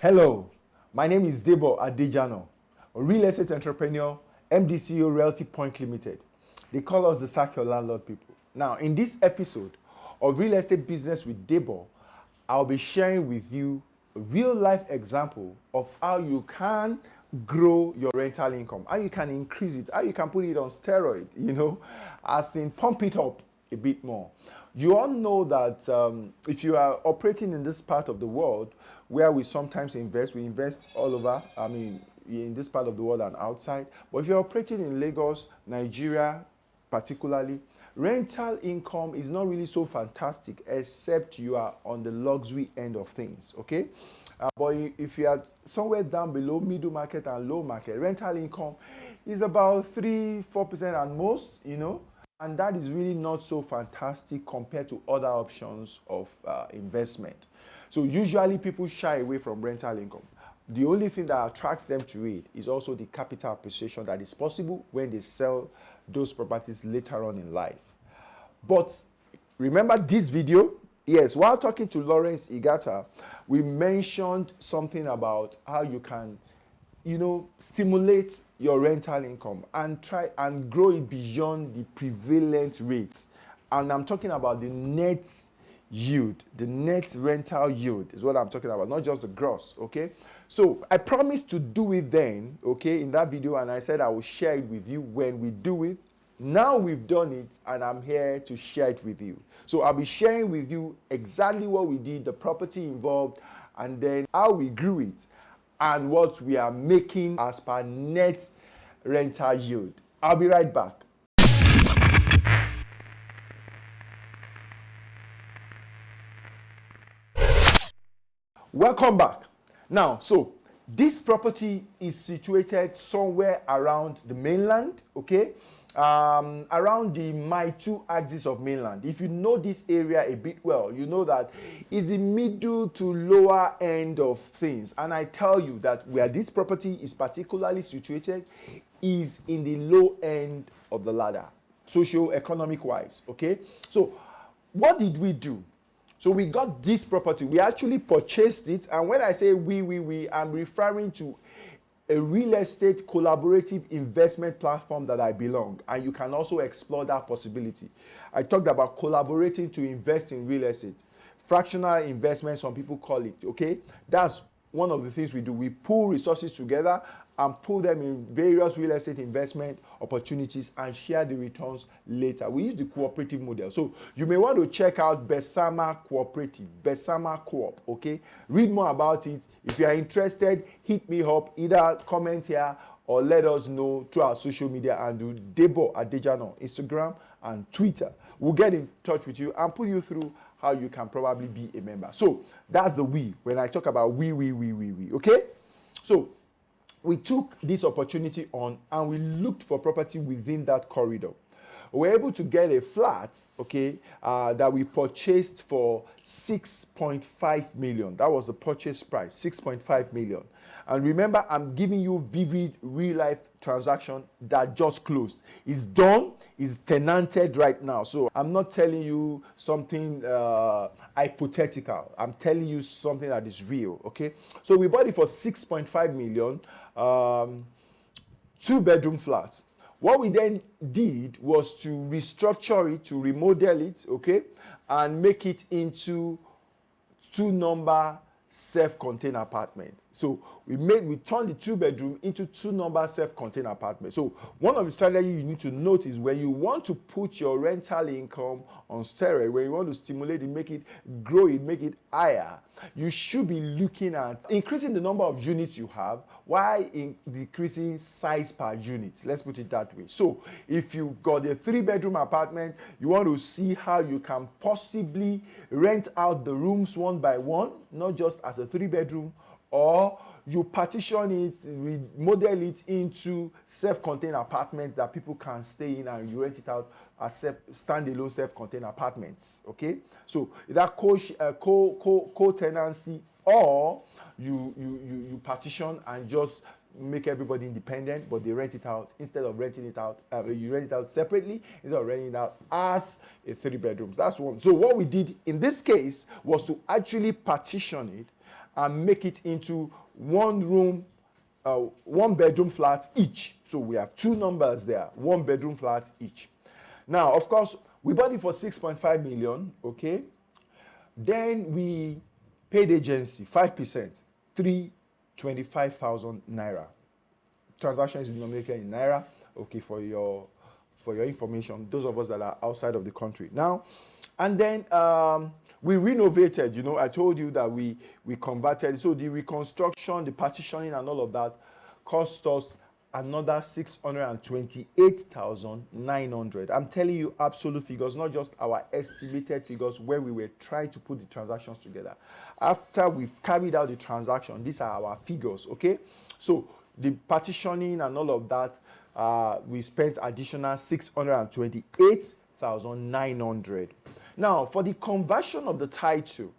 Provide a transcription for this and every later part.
Hello, my name is Debo a real estate entrepreneur, MDCO Realty Point Limited. They call us the Sack Your Landlord people. Now, in this episode of Real Estate Business with Debo, I'll be sharing with you a real life example of how you can grow your rental income, how you can increase it, how you can put it on steroid, as in pump it up a bit more. You all know that if you are operating in this part of the world where we sometimes invest, we invest all over, in this part of the world and outside. But if you're operating in Lagos, Nigeria particularly, rental income is not really so fantastic except you are on the luxury end of things, okay? But if you are somewhere down below middle market and low market, rental income is about 3-4% at most, and that is really not so fantastic compared to other options of investment. So usually people shy away from rental income. The only thing that attracts them to it is also the capital appreciation that is possible when they sell those properties later on in life. But remember this video? Yes, while talking to Lawrence Igata, we mentioned something about how you can, stimulate your rental income and try and grow it beyond the prevalent rates. And I'm talking about the net yield, the net rental yield is what I'm talking about, not just the gross, okay? So I promised to do it then, okay, in that video, and I said I will share it with you when we do it. Now we've done it, and I'm here to share it with you. So I'll be sharing with you exactly what we did, the property involved, and then how we grew it, and what we are making as per net rental yield. I'll be right back. Welcome back. Now, so this property is situated somewhere around the mainland, okay? Around the my 2 axis of mainland. If you know this area a bit well, you know that it's the middle to lower end of things. And I tell you that where this property is particularly situated is in the low end of the ladder, socio-economic wise, okay? So what did we do? So we got this property. We actually purchased it. And when I say we, I'm referring to a real estate collaborative investment platform that I belong. And you can also explore that possibility. I talked about collaborating to invest in real estate. Fractional investment, some people call it, okay? That's one of the things we do. We pool resources together and put them in various real estate investment opportunities and share the returns later. We use the cooperative model. So you may want to check out Besama Cooperative, Besama Co-op, okay? Read more about it. If you are interested, hit me up, either comment here or let us know through our social media and do Debo Adejano, Instagram and Twitter. We'll get in touch with you and put you through how you can probably be a member. So that's the we. When I talk about we, okay? So we took this opportunity on and we looked for property within that corridor. We were able to get a flat, okay, that we purchased for 6.5 million. That was the purchase price, 6.5 million. And remember, I'm giving you vivid real life transaction that just closed. It's done, it's tenanted right now. So I'm not telling you something hypothetical. I'm telling you something that is real, okay? So we bought it for 6.5 million, 2-bedroom flat. What we then did was to restructure it, to remodel it, okay, and make it into 2-number self-contained apartment. So we turned the 2-bedroom into 2-number self-contained apartment. So one of the strategies you need to note is when you want to put your rental income on steroid, when you want to stimulate it, make it grow it, make it higher, you should be looking at increasing the number of units you have while decreasing size per unit. Let's put it that way. So if you've got a 3-bedroom apartment, you want to see how you can possibly rent out the rooms one by one, not just as a 3-bedroom, or you partition it, remodel it into self-contained apartments that people can stay in, and you rent it out as standalone self-contained apartments, okay? So that co-tenancy, or you partition and just make everybody independent, but they rent it out. Instead of renting it out, you rent it out separately instead of renting it out as a 3-bedroom. That's one. So what we did in this case was to actually partition it and make it into one room, one bedroom flat each. So we have two numbers there, one bedroom flat each. Now, of course, we bought it for 6.5 million, okay? Then we paid agency 5%, 325,000 naira. Transaction is denominated in naira, okay, for your information, those of us that are outside of the country. Now, and then we renovated, you know, I told you that we converted. So the reconstruction, the partitioning and all of that cost us another 628,900. I'm telling you absolute figures, not just our estimated figures where we were trying to put the transactions together. After we've carried out the transaction, these are our figures, okay? So the partitioning and all of that, we spent additional 628,900. Now, for the conversion of the title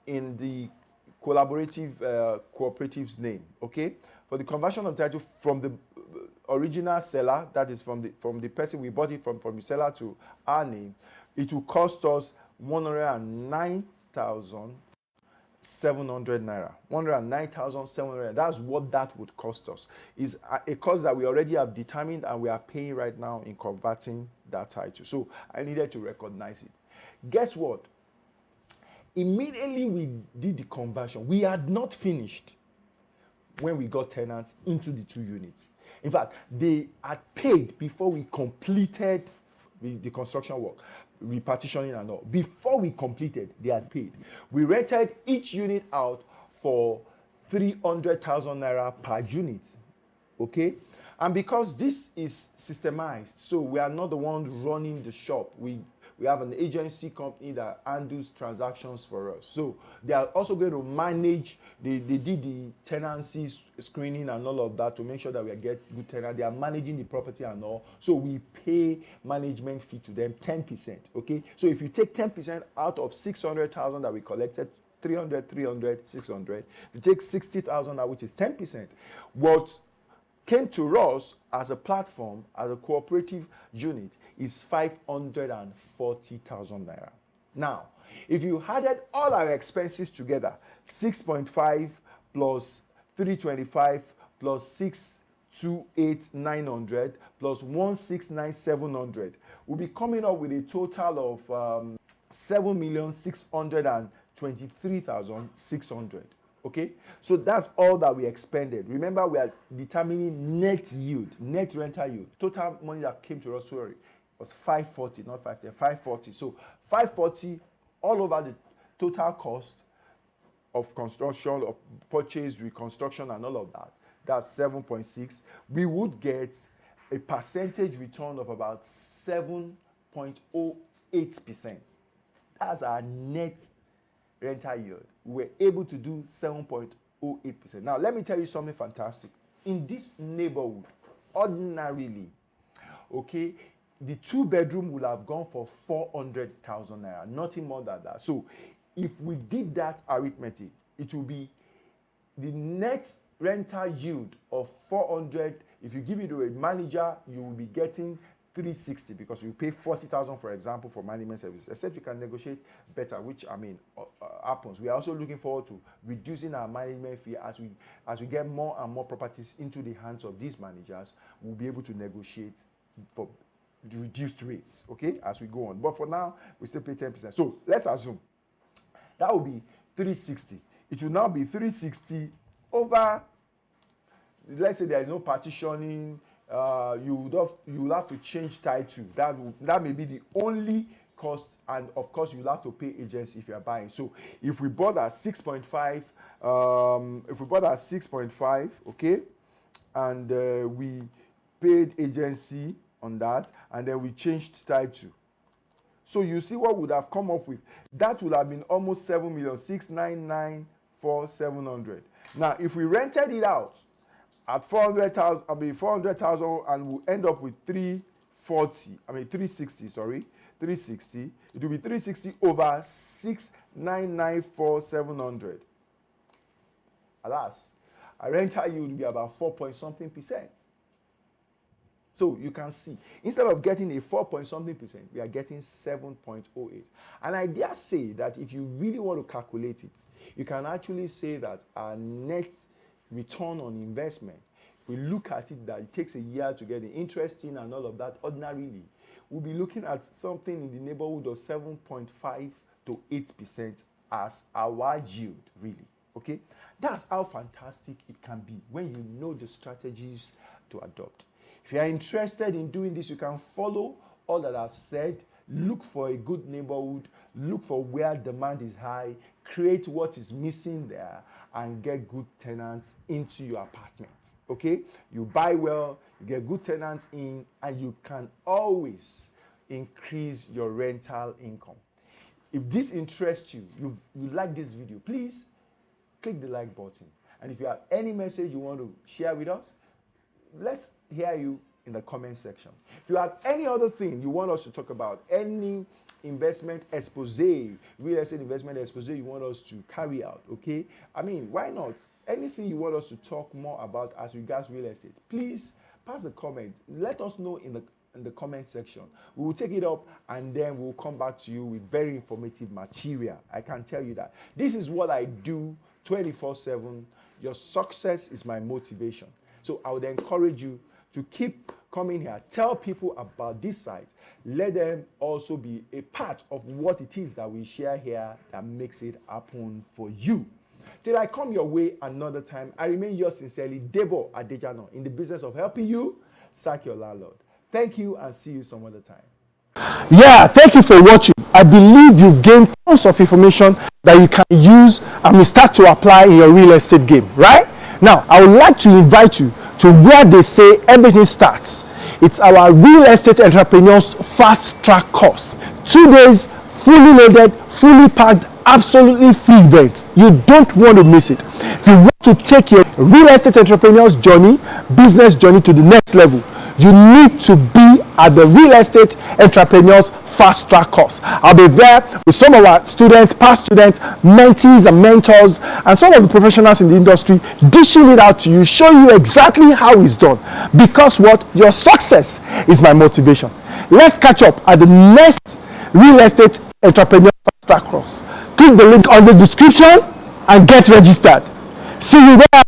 in the cooperative's name, okay? For the conversion of the title from the original seller, that is from the person we bought it from the seller to our name, it will cost us 109,700 naira. 109,700. That's what that would cost us. Is a cost that we already have determined and we are paying right now in converting that title. So I needed to recognize it. Guess what? Immediately we did the conversion. We had not finished when we got tenants into the two units. In fact, they had paid before we completed the construction work, repartitioning and all. Before we completed, they had paid. We rented each unit out for 300,000 naira per unit, okay? And because this is systemized, so we are not the ones running the shop. We have an agency company that handles transactions for us. So they are also going to manage, they did the tenancy screening and all of that to make sure that we get good tenants. They are managing the property and all. So we pay management fee to them 10%, okay? So if you take 10% out of 600,000 that we collected, 300, 600, you take 60,000 out, which is 10%. What came to us as a platform, as a cooperative unit, is 540,000 naira. Now, if you added all our expenses together, 6.5 plus 325 plus 628,900 plus 169,700, we'll be coming up with a total of 7,623,600. Okay, so that's all that we expended. Remember, we are determining net yield, net rental yield. Total money that came to us, sorry, was 540, not 510, 540. So 540 all over the total cost of construction, of purchase, reconstruction, and all of that. That's 7.6. We would get a percentage return of about 7.08%. That's our net rental yield. We were able to do 7.08%. Now, let me tell you something fantastic. In this neighborhood, ordinarily, okay, the two-bedroom would have gone for 400,000 naira, nothing more than that. So, if we did that arithmetic, it will be the net rental yield of 400. If you give it to a manager, you will be getting 360 because you pay 40,000, for example, for management services, except you can negotiate better, which happens. We are also looking forward to reducing our management fee as we get more and more properties into the hands of these managers. We'll be able to negotiate for reduced rates, okay, as we go on. But for now, we still pay 10%. So let's assume that will be 360. It will now be 360 over, let's say there is no partitioning. You will have to change title. That may be the only cost, and of course you'll have to pay agency if you are buying. So if we bought at 6.5, okay, and we paid agency on that, and then we changed title. So you see what would have come up with. That would have been almost 7,699,700. Now, if we rented it out at 400,000, and we'll end up with 360, sorry, 360. It will be 360 over 6,994,700. Alas, our rental yield will be about 4 point something percent. So you can see, instead of getting a 4 point something percent, we are getting 7.08. And I dare say that if you really want to calculate it, you can actually say that our net return on investment, if we look at it that it takes a year to get the interest in and all of that, ordinarily, we'll be looking at something in the neighborhood of 7.5 to 8% as our yield, really. Okay? That's how fantastic it can be when you know the strategies to adopt. If you are interested in doing this, you can follow all that I've said. Look for a good neighborhood. Look for where demand is high. Create what is missing there and get good tenants into your apartment. Okay? You buy well, you get good tenants in, and you can always increase your rental income. If this interests you, you like this video, please click the like button. And if you have any message you want to share with us, let's hear you in the comment section. If you have any other thing you want us to talk about, any investment expose, real estate investment expose you want us to carry out, okay? I mean, why not? Anything you want us to talk more about as regards real estate, please pass a comment. Let us know in the comment section. We will take it up and then we'll come back to you with very informative material. I can tell you that. This is what I do 24/7. Your success is my motivation. So I would encourage you to keep coming here. Tell people about this site. Let them also be a part of what it is that we share here that makes it happen for you. Till I come your way another time, I remain yours sincerely, Debo Adejano, in the business of helping you sack your landlord. Thank you and see you some other time. Yeah, thank you for watching. I believe you've gained tons of information that you can use and start to apply in your real estate game, right? Now, I would like to invite you to where they say everything starts. It's our real estate entrepreneurs fast track course. 2 days, fully loaded, fully packed, absolutely free event. You don't want to miss it. If you want to take your real estate entrepreneurs journey, business journey to the next level, you need to be at the Real Estate Entrepreneurs Fast Track course. I'll be there with some of our students, past students, mentees and mentors, and some of the professionals in the industry, dishing it out to you, show you exactly how it's done. Because what? Your success is my motivation. Let's catch up at the next Real Estate Entrepreneurs Fast Track course. Click the link on the description and get registered. See you there.